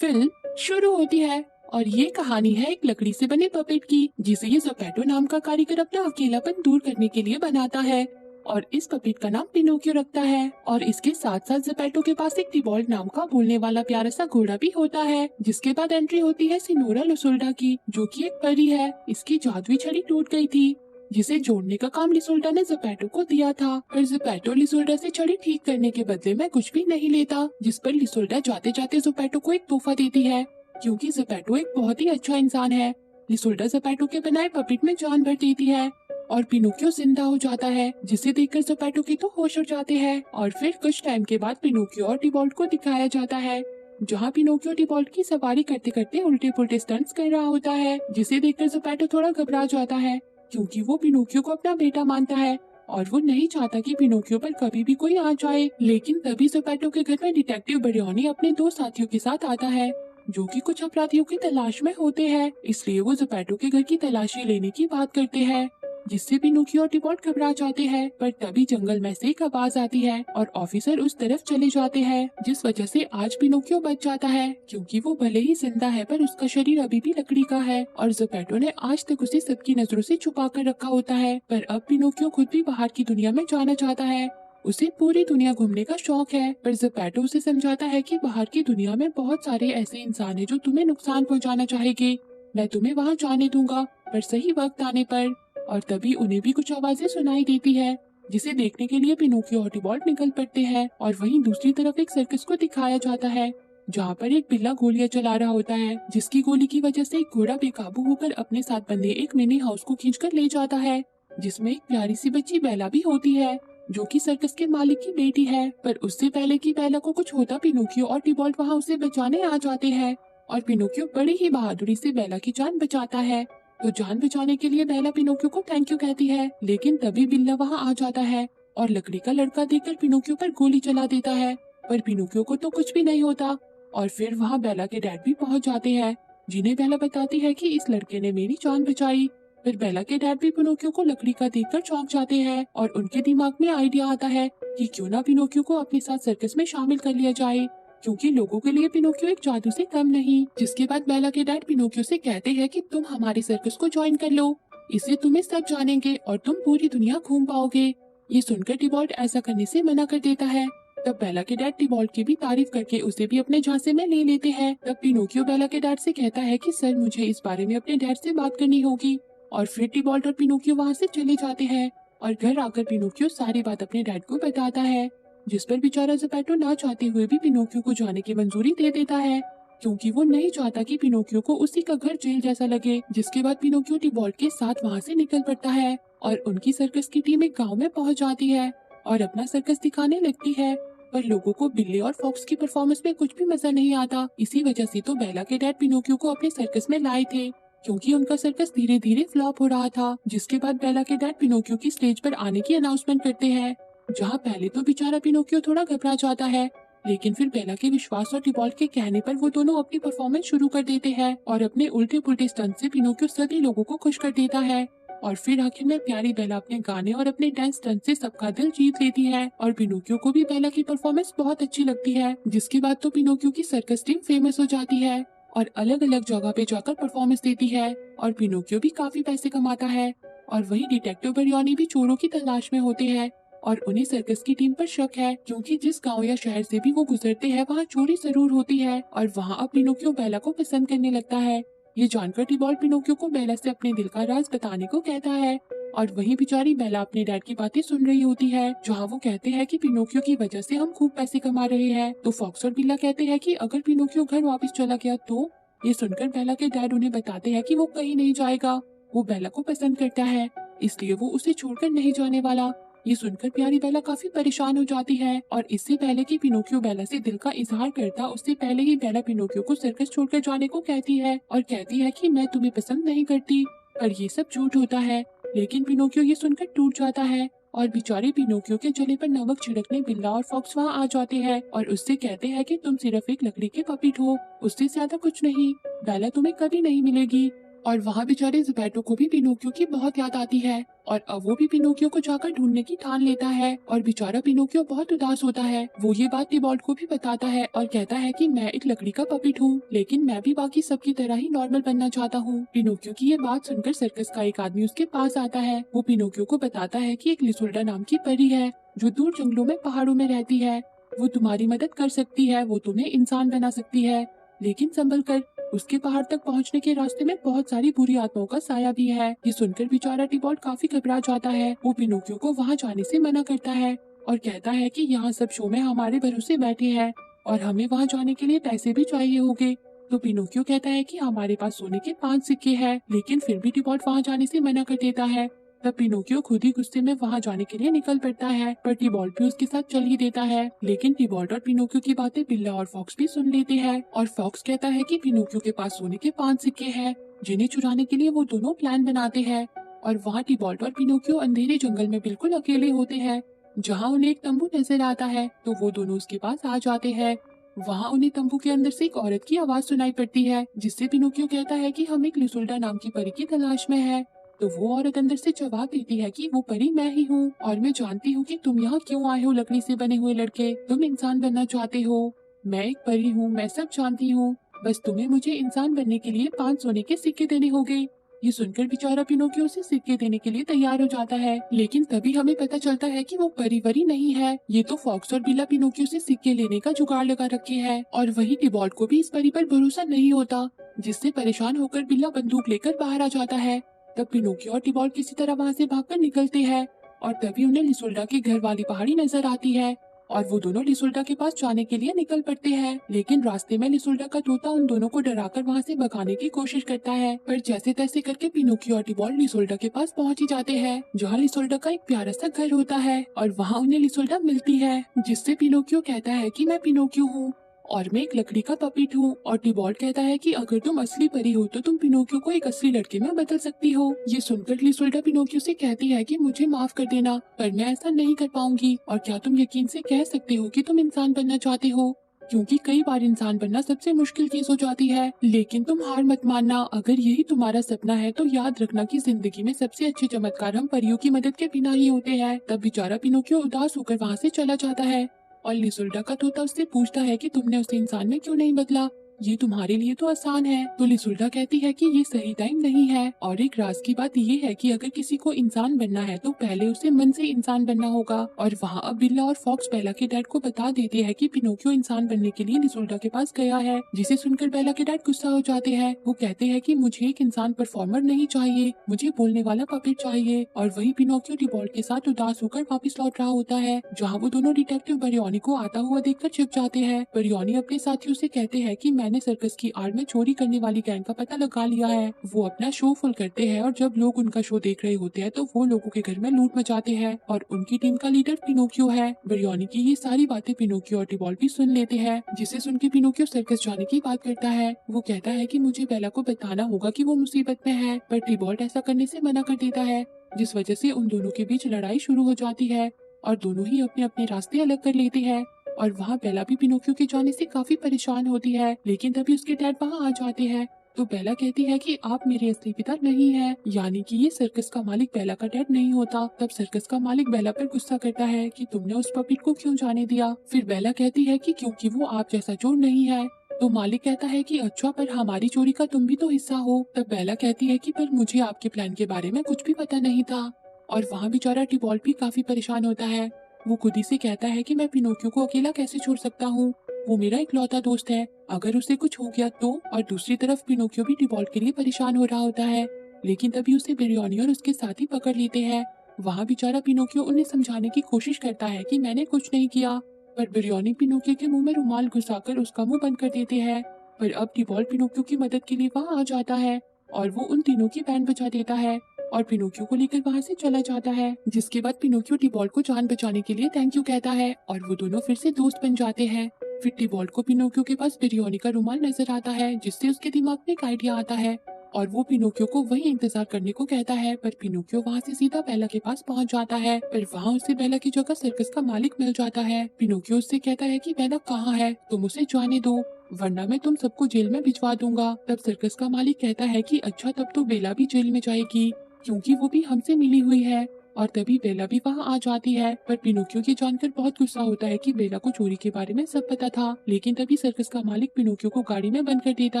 Film शुरू होती है और ये कहानी है एक लकड़ी से बने पपेट की जिसे ये ज़ोपैटो नाम का कारीगर अपना अकेलापन दूर करने के लिए बनाता है। और इस पपेट का नाम पिनोकियो रखता है और इसके साथ साथ ज़ोपैटो के पास एक टिबॉल्ट नाम का बोलने वाला प्यारा सा घोड़ा भी होता है। जिसके बाद एंट्री होती है सिनोरा लुसुल्डा की, जो कि एक परी है। इसकी जादुई छड़ी टूट गई थी जिसे जोड़ने का काम लिसोल्डा ने ज़ोपैटो को दिया था, पर ज़ोपैटो लिसोल्डा से छड़ी ठीक करने के बदले में कुछ भी नहीं लेता। जिस पर लिसोल्डा जाते जाते ज़ोपैटो को एक तोहफा देती है, क्योंकि ज़ोपैटो एक बहुत ही अच्छा इंसान है। लिसोल्डा ज़ोपैटो के बनाए पपेट में जान भर देती है और पिनोकियो जिंदा हो जाता है, जिसे देखकर ज़ोपैटो की तो होश उड़ जाते हैं। और फिर कुछ टाइम के बाद पिनोकियो और टिबॉल्ट को दिखाया जाता है, जहाँ पिनोकियो टिबॉल्ट की सवारी करते करते उल्टे पुल्टे स्टंट्स कर रहा होता है, जिसे देखकर ज़ोपैटो थोड़ा घबरा जाता है, क्योंकि वो पिनोकियो को अपना बेटा मानता है और वो नहीं चाहता कि पिनोकियो पर कभी भी कोई आ जाए। लेकिन तभी ज़ोपैटो के घर में डिटेक्टिव बरियोनी अपने दो साथियों के साथ आता है, जो कि कुछ अपराधियों की तलाश में होते हैं। इसलिए वो ज़ोपैटो के घर की तलाशी लेने की बात करते हैं, जिससे पिनोकियो और टिबॉल्ट घबरा जाते हैं। पर तभी जंगल में से एक आवाज आती है और ऑफिसर उस तरफ चले जाते हैं, जिस वजह से आज पिनोकियो बच जाता है, क्योंकि वो भले ही जिंदा है पर उसका शरीर अभी भी लकड़ी का है और ज़ोपैटो ने आज तक उसे सबकी नजरों से छुपा कर रखा होता है। पर अब पिनोकियो खुद भी बाहर की दुनिया में जाना चाहता है। उसे पूरी दुनिया घूमने का शौक है, पर ज़ोपैटो उसे समझाता है कि बाहर की दुनिया में बहुत सारे ऐसे इंसान हैं जो तुम्हें नुकसान पहुंचाना चाहेंगे। मैं तुम्हें वहां जाने दूंगा, पर सही वक्त आने पर। और तभी उन्हें भी कुछ आवाजें सुनाई देती है, जिसे देखने के लिए पिनोकियो और टिबॉल्ट निकल पड़ते हैं। और वहीं दूसरी तरफ एक सर्कस को दिखाया जाता है, जहाँ पर एक बिल्ला गोलियां चला रहा होता है, जिसकी गोली की वजह से एक घोड़ा बेकाबू होकर अपने साथ बंधे एक मिनी हाउस को खींचकर ले जाता है, जिसमें एक प्यारी सी बच्ची बेला भी होती है, जो कि सर्कस के मालिक की बेटी है। पर उससे पहले कि बेला को कुछ होता, पिनोकियो और टिबॉल्ट वहाँ उसे बचाने आ जाते हैं और पिनोकियो बड़ी ही बहादुरी से बेला की जान बचाता है। तो जान बचाने के लिए बेला पिनोकियो को थैंक यू कहती है, लेकिन तभी बिल्ला वहाँ आ जाता है और लकड़ी का लड़का देखकर पिनोकियो पर गोली चला देता है। पर पिनोकियो को तो कुछ भी नहीं होता। और फिर वहाँ बेला के डैड भी पहुँच जाते हैं, जिन्हें बेला बताती है कि इस लड़के ने मेरी जान बचाई। फिर बेला के डैड भी पिनोकियो को लकड़ी का देखकर चौंक जाते हैं और उनके दिमाग में आइडिया आता है कि क्यों ना पिनोकियो को अपने साथ सर्कस में शामिल कर लिया जाए, क्योंकि लोगों के लिए पिनोकियो एक जादू से कम नहीं। जिसके बाद बेला के डैड पिनोकियो से कहते हैं कि तुम हमारे सर्कस को ज्वाइन कर लो, इससे तुम्हें सब जानेंगे और तुम पूरी दुनिया घूम पाओगे। ये सुनकर टिबॉल्ट ऐसा करने से मना कर देता है। तब बेला के डैड टिबॉल्ट की भी तारीफ करके उसे भी अपने झांसे में ले लेते हैं। तब पिनोकियो बेला के डैड से कहता है कि सर, मुझे इस बारे में अपने डैड से बात करनी होगी। और फिर टिबॉल्ट और पिनोकियो वहाँ से चले जाते हैं और घर आकर पिनोकियो सारी बात अपने डैड को बताता है, जिस पर बेचारा ज़ोपैटो ना चाहते हुए भी पिनोकियो को जाने की मंजूरी दे देता है, क्योंकि वो नहीं चाहता कि पिनोकियो को उसी का घर जेल जैसा लगे। जिसके बाद पिनोकियो टिबॉल्ट के साथ वहाँ से निकल पड़ता है और उनकी सर्कस की टीम एक गांव में पहुंच जाती है और अपना सर्कस दिखाने लगती है। पर लोगों को बिल्ली और फॉक्स की परफॉर्मेंस में कुछ भी मजा नहीं आता। इसी वजह से तो बेला के डैड पिनोकियो को अपने सर्कस में लाए थे, क्योंकि उनका सर्कस धीरे धीरे फ्लॉप हो रहा था। जिसके बाद बेला के डैड पिनोकियो की स्टेज पर आने की अनाउंसमेंट करते हैं, जहाँ पहले तो बेचारा पिनोकियो थोड़ा घबरा जाता है, लेकिन फिर बेला के विश्वास और टिबॉल्ट के कहने पर वो दोनों अपनी परफॉर्मेंस शुरू कर देते हैं और अपने उल्टे पुल्टे स्टंट से पिनोकियो सभी लोगों को खुश कर देता है। और फिर आखिर में प्यारी बेला अपने गाने और अपने डांस स्टंट से सबका दिल जीत लेती है और पिनोकियो को भी बेला की परफॉर्मेंस बहुत अच्छी लगती है। जिसके बाद तो पिनोकियो की सर्कस टीम फेमस हो जाती है और अलग अलग जगह पे जाकर परफॉर्मेंस देती है और पिनोकियो भी काफी पैसे कमाता है। और वही डिटेक्टिव बरियोनी भी चोरों की तलाश में होते हैं और उन्हें सर्कस की टीम पर शक है, क्योंकि जिस गांव या शहर से भी वो गुजरते हैं वहाँ चोरी जरूर होती है। और वहाँ अब पिनोकियो बेला को पसंद करने लगता है। ये जानकर टिबॉल्ट पिनोकियो को बेला से अपने दिल का राज बताने को कहता है और वहीं बेचारी बेला अपने डैड की बातें सुन रही होती है, जहाँ वो कहते हैं कि पिनोकियो की वजह से हम खूब पैसे कमा रहे हैं। तो फॉक्स और बिल्ला कहते हैं कि अगर पिनोकियो घर वापस चला गया तो। ये सुनकर बेला के डैड उन्हें बताते हैं कि वो कहीं नहीं जाएगा, वो बेला को पसंद करता है, इसलिए वो उसे छोड़कर नहीं जाने वाला। ये सुनकर प्यारी बेला काफी परेशान हो जाती है और इससे पहले कि पिनोकियो बेला से दिल का इजहार करता, उससे पहले ही बेला पिनोकियो को सर्कस छोड़कर जाने को कहती है और कहती है कि मैं तुम्हें पसंद नहीं करती। पर ये सब झूठ होता है, लेकिन पिनोकियो ये सुनकर टूट जाता है और बेचारे पिनोकियो के जले पर नमक छिड़कने बिल्ला और फॉक्स वहाँ आ जाते हैं और उससे कहते हैं कि तुम सिर्फ एक लकड़ी के पपेट हो, उससे ज्यादा कुछ नहीं। बेला तुम्हें कभी नहीं मिलेगी। और वहाँ बेचारे ज़ेपेटो को भी पिनोकियो की बहुत याद आती है और अब वो भी पिनोकियो को जाकर ढूंढने की ठान लेता है और बेचारा पिनोकियो बहुत उदास होता है। वो ये बात टिबॉल्ट को भी बताता है और कहता है कि मैं एक लकड़ी का पपेट हूँ, लेकिन मैं भी बाकी सबकी तरह ही नॉर्मल बनना चाहता हूँ। पिनोकियो की ये बात सुनकर सर्कस का एक आदमी उसके पास आता है। वो पिनोकियो को बताता है कि एक लिसुल्डा नाम की परी है जो दूर जंगलों में पहाड़ों में रहती है। वो तुम्हारी मदद कर सकती है, वो तुम्हें इंसान बना सकती है, लेकिन संभल कर। उसके पहाड़ तक पहुंचने के रास्ते में बहुत सारी बुरी आत्माओं का साया भी है। ये सुनकर बेचारा टिबॉल्ट काफी घबरा जाता है। वो पिनोकियो को वहां जाने से मना करता है और कहता है कि यहाँ सब शो में हमारे भरोसे बैठे हैं और हमें वहां जाने के लिए पैसे भी चाहिए होंगे। तो पिनोकियो कहता है कि हमारे पास सोने के 5 सिक्के हैं, लेकिन फिर भी टिबॉल्ट वहां जाने से मना कर देता है। तब पिनोकियो खुद ही गुस्से में वहां जाने के लिए निकल पड़ता है, पर टिबॉल्ट भी उसके साथ चल ही देता है। लेकिन टिबॉल्ट और पिनोकियो की बातें बिल्ला और फॉक्स भी सुन लेते हैं और फॉक्स कहता है कि पिनोकियो के पास सोने के 5 सिक्के हैं जिन्हें चुराने के लिए वो दोनों प्लान बनाते हैं। और वहाँ टिबॉल्ट और पिनोकियो अंधेरे जंगल में बिल्कुल अकेले होते हैं, जहाँ उन्हें एक तंबू नजर आता है। तो वो दोनों उसके पास आ जाते हैं। वहाँ उन्हें तंबू के अंदर से एक औरत की आवाज सुनाई पड़ती है, जिससे पिनोकियो कहता है कि हम एक लिसुल्डा नाम की परी की तलाश में है। तो वो औरत अंदर से जवाब देती है कि वो परी मैं ही हूँ और मैं जानती हूँ कि तुम यहाँ क्यों आए हो। लकड़ी से बने हुए लड़के, तुम इंसान बनना चाहते हो। मैं एक परी हूँ, मैं सब जानती हूँ। बस तुम्हें मुझे इंसान बनने के लिए 5 सोने के सिक्के देने होंगे। ये सुनकर बेचारा पिनोकियो उसे सिक्के देने के लिए तैयार हो जाता है, लेकिन तभी हमें पता चलता है कि वो परी वरी नहीं है। ये तो फॉक्स और बिल्ला पिनोकियो से सिक्के लेने का जुगाड़ लगा रखे है। और वही टिबॉल्ट को भी इस परी पर भरोसा नहीं होता, जिससे परेशान होकर बिल्ला बंदूक लेकर बाहर आ जाता है। तब पिनोकियो और टिबॉल्ट किसी तरह वहाँ से भागकर निकलते हैं और तभी उन्हें लिसुल्डा के घर वाली पहाड़ी नजर आती है और वो दोनों लिसुल्डा के पास जाने के लिए निकल पड़ते हैं। लेकिन रास्ते में लिसुल्डा का तोता उन दोनों को डराकर वहाँ से भगाने की कोशिश करता है, पर जैसे तैसे करके पिनोकियो और टिबॉल्ट लिसुल्डा के पास पहुँच ही जाते हैं, जहाँ लिसुल्डा का एक प्यारा सा घर होता है और वहाँ उन्हें लिसुल्डा मिलती है, जिससे पिनोकियो कहता है कि मैं पिनोकियो हूँ और मैं एक लकड़ी का पपेट हूँ। और टिबॉल्ट कहता है कि अगर तुम असली परी हो तो तुम पिनोकियो को एक असली लड़के में बदल सकती हो। ये सुनकर लिसुल्डा पिनोकियो से कहती है कि मुझे माफ कर देना, पर मैं ऐसा नहीं कर पाऊंगी। और क्या तुम यकीन से कह सकते हो कि तुम इंसान बनना चाहते हो, क्योंकि कई बार इंसान बनना सबसे मुश्किल चीज हो जाती है। लेकिन तुम हार मत मानना, अगर यही तुम्हारा सपना है तो याद रखना कि जिंदगी में सबसे अच्छे चमत्कार हम परियों की मदद के बिना ही होते हैं। तब बेचारा पिनोकियो उदास होकर वहाँ से चला जाता है और लिसुल्डा का तोता उससे पूछता है कि तुमने उसे इंसान में क्यों नहीं बदला, ये तुम्हारे लिए तो आसान है। तो लिसुल्डा कहती है कि ये सही टाइम नहीं है और एक राज की बात ये है कि अगर किसी को इंसान बनना है तो पहले उसे मन से इंसान बनना होगा। और वहाँ अब बिल्ला और फॉक्स बेला के डैड को बता देते हैं कि पिनोकियो इंसान बनने के लिए लिसुल्डा के पास गया है, जिसे सुनकर बेला के डैड गुस्सा हो जाते हैं। वो कहते हैं कि मुझे एक इंसान परफॉर्मर नहीं चाहिए, मुझे बोलने वाला पपेट चाहिए। और वही पिनोकियो टिबॉल्ट के साथ उदास होकर वापस लौट रहा होता है, जहाँ वो दोनों डिटेक्टिव बरियोनी को आता हुआ देखकर छिप जाते हैं। बरियोनी अपने साथियों से कहते हैं कि मैंने सर्कस की आड़ में चोरी करने वाली गैंग का पता लगा लिया है। वो अपना शो फुल करते हैं और जब लोग उनका शो देख रहे होते हैं तो वो लोगों के घर में लूट मचाते हैं और उनकी टीम का लीडर पिनोकियो है। बरियोनी की ये सारी बातें पिनोकियो और टिबॉल्ट भी सुन लेते हैं, जिसे सुन के पिनोकियो सर्कस जाने की बात करता है। वो कहता है कि मुझे बेला को बताना होगा कि वो मुसीबत में है, पर टिबॉल्ट ऐसा करने से मना कर देता है, जिस वजह से उन दोनों के बीच लड़ाई शुरू हो जाती है और दोनों ही अपने अपने रास्ते अलग कर लेते हैं। और वहाँ बेला भी पिनोकियो के जाने से काफी परेशान होती है, लेकिन तभी उसके डैड वहाँ आ जाते हैं। तो बेला कहती है कि आप मेरे असली पिता नहीं हैं, यानी कि ये सर्कस का मालिक बेला का डैड नहीं होता। तब सर्कस का मालिक बेला पर गुस्सा करता है कि तुमने उस पपिट को क्यों जाने दिया। फिर बेला कहती है कि क्योंकि वो आप जैसा चोर नहीं है। तो मालिक कहता है कि अच्छा, पर हमारी चोरी का तुम भी तो हिस्सा हो। तब बेला कहती है कि पर मुझे आपके प्लान के बारे में कुछ भी पता नहीं था। और वहाँ बेचारा टिबॉल्ट भी काफी परेशान होता है। वो खुद ही से कहता है कि मैं पिनोकियो को अकेला कैसे छोड़ सकता हूँ, वो मेरा इकलौता दोस्त है, अगर उसे कुछ हो गया तो। और दूसरी तरफ पिनोकियो भी टिबॉल्ट के लिए परेशान हो रहा होता है, लेकिन तभी उसे बिरयानी और उसके साथी पकड़ लेते हैं। वहाँ बेचारा पिनोकियो उन्हें समझाने की कोशिश करता है कि मैंने कुछ नहीं किया, पर बिरयानी पिनोकियो के मुंह में रुमाल घुसाकर उसका मुंह बंद कर देते हैं। पर अब टिबॉल्ट पिनोकियो की मदद के लिए वहाँ आ जाता है और वो उन तीनों की बैंड बजा देता है और पिनोकियो को लेकर वहाँ से चला जाता है, जिसके बाद पिनोकियो टिबॉल्ट को जान बचाने के लिए थैंक यू कहता है और वो दोनों फिर से दोस्त बन जाते हैं। फिर टिबॉल्ट को पिनोकियो के पास बिरयानी का रुमाल नजर आता है, जिससे उसके दिमाग में एक आइडिया आता है और वो पिनोकियो को वही इंतजार करने को कहता है। पर पिनोकियो वहाँ से सीधा बेला के पास पहुँच जाता है। पर वहाँ उसे बेला की जगह सर्कस का मालिक मिल जाता है। पिनोकियो उससे कहता है कि बेला कहाँ है, तुम उसे जाने दो वरना मैं तुम सबको जेल में भिजवा दूंगा। तब सर्कस का मालिक कहता है कि अच्छा, तब तो बेला भी जेल में जाएगी क्योंकि वो भी हमसे मिली हुई है। और तभी बेला भी वहाँ आ जाती है। पर पिनोकियो ये जानकर बहुत गुस्सा होता है कि बेला को चोरी के बारे में सब पता था। लेकिन तभी सर्कस का मालिक पिनोकियो को गाड़ी में बंद कर देता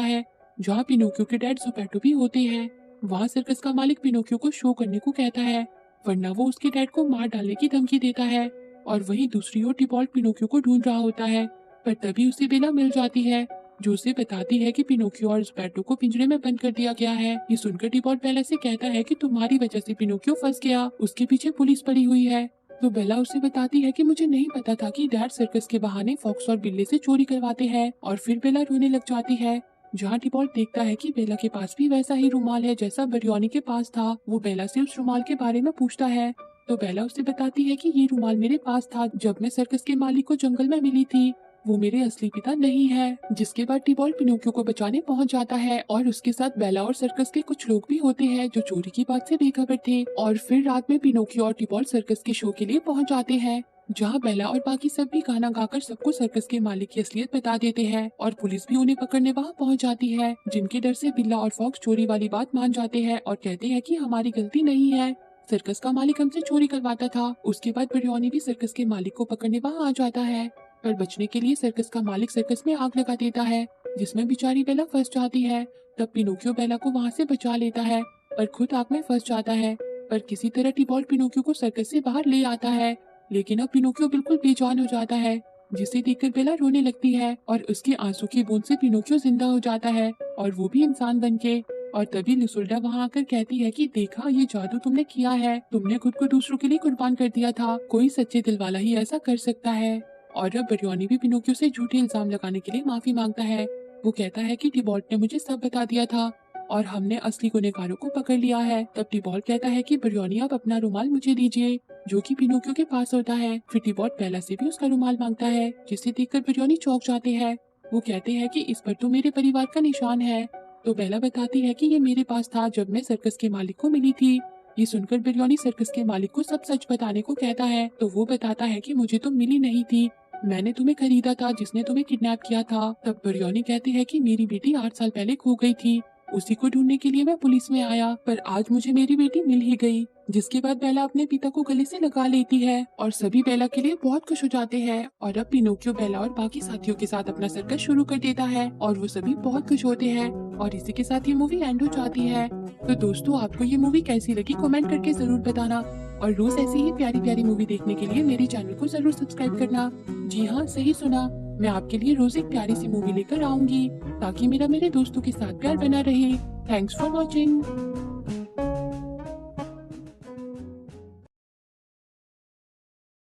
है जहाँ पिनोकियो के डैड जोपेटो भी होते हैं। वहाँ सर्कस का मालिक पिनोकियो को शो करने को कहता है वरना वो उसके डैड को मार डालने की धमकी देता है। और वहीं दूसरी ओर टिबॉल्ट पिनोकियो को ढूंढ रहा होता है। पर तभी उसे बेला मिल जाती है जो उसे बताती है कि पिनोकियो और जोपेटो को पिंजरे में बंद कर दिया गया है। ये सुनकर टिबॉल्ट बेला से कहता है कि तुम्हारी वजह से पिनोकियो फंस गया, उसके पीछे पुलिस पड़ी हुई है। तो बेला उसे बताती है कि मुझे नहीं पता था कि डैड सर्कस के बहाने फॉक्स और बिल्ली से चोरी करवाते हैं। और फिर बेला रोने लग जाती है जहाँ टिबॉल्ट देखता है कि बेला के पास भी वैसा ही रुमाल है जैसा बरियोनी के पास था। वो बेला से उस रुमाल के बारे में पूछता है तो बेला उसे बताती है कि ये रुमाल मेरे पास था जब मैं सर्कस के मालिक को जंगल में मिली थी, वो मेरे असली पिता नहीं है। जिसके बाद टिबॉल्ट पिनोकियो को बचाने पहुंच जाता है और उसके साथ बेला और सर्कस के कुछ लोग भी होते हैं जो चोरी की बात से बेखबर थे। और फिर रात में पिनोकियो और टिबॉल्ट सर्कस के शो के लिए पहुंच जाते हैं जहां बेला और बाकी सब भी गाना गाकर सबको सर्कस के मालिक की असलियत बता देते हैं। और पुलिस भी उन्हें पकड़ने वहां पहुंच जाती है जिनके डर से बिल्ला और फॉक्स चोरी वाली बात मान जाते हैं और कहते हैं कि हमारी गलती नहीं है, सर्कस का मालिक हमसे चोरी करवाता था। उसके बाद बरियोनी भी सर्कस के मालिक को पकड़ने वहां आ जाता है। पर बचने के लिए सर्कस का मालिक सर्कस में आग लगा देता है जिसमें बेचारी बेला फंस जाती है। तब पिनोकियो बेला को वहां से बचा लेता है पर खुद आग में फंस जाता है। पर किसी तरह टिबॉल्ट पिनोकियो को सर्कस से बाहर ले आता है। लेकिन अब पिनोकियो बिल्कुल बेजान हो जाता है जिसे देखकर बेला रोने लगती है और उसके आंसू की बूंद से पिनोकियो जिंदा हो जाता है और वो भी इंसान बन के। और तभी लुसुल्डा वहाँ आकर कहती है कि देखा, ये जादू तुमने किया है, तुमने खुद को दूसरों के लिए कुर्बान कर दिया था, कोई सच्चे दिल वाला ही ऐसा कर सकता है। और अब बरियोनी भी पिनोकियो से झूठे इल्जाम लगाने के लिए माफी मांगता है। वो कहता है कि टिबॉल्ट ने मुझे सब बता दिया था और हमने असली गुनहगारों को पकड़ लिया है। तब टिबॉल्ट कहता है कि बरियोनी, आप अपना रुमाल मुझे दीजिए, जो कि पिनोकियो के पास होता है। फिर टिबॉल्ट बेला से भी उसका रुमाल मांगता है जिसे देखकर बरियोनी चौंक जाते हैं। वो कहते हैं कि इस पर तो मेरे परिवार का निशान है। तो बेला बताती है कि ये मेरे पास था जब मैं सर्कस के मालिक को मिली थी। ये सुनकर बरियोनी सर्कस के मालिक को सब सच बताने को कहता है। तो वो बताता है कि मुझे तो मिली नहीं थी, मैंने तुम्हें खरीदा था जिसने तुम्हें किडनैप किया था। तब बरियोनी कहती है कि मेरी बेटी 8 साल पहले खो गई थी, उसी को ढूंढने के लिए मैं पुलिस में आया, पर आज मुझे मेरी बेटी मिल ही गई। जिसके बाद बेला अपने पिता को गले से लगा लेती है और सभी बेला के लिए बहुत खुश हो जाते हैं। और अब पिनोकियो बेला और बाकी साथियों के साथ अपना सर्कस शुरू कर देता है और वो सभी बहुत खुश होते हैं। और इसी के साथ ये मूवी एंड हो जाती है। तो दोस्तों, आपको ये मूवी कैसी लगी कमेंट करके जरूर बताना और रोज ऐसी ही प्यारी प्यारी मूवी देखने के लिए मेरे चैनल को जरूर सब्सक्राइब करना। जी हाँ, सही सुना, मैं आपके लिए रोज एक प्यारी सी मूवी लेकर आऊंगी ताकि मेरे दोस्तों के साथ प्यार बना रहे। Thanks for watching.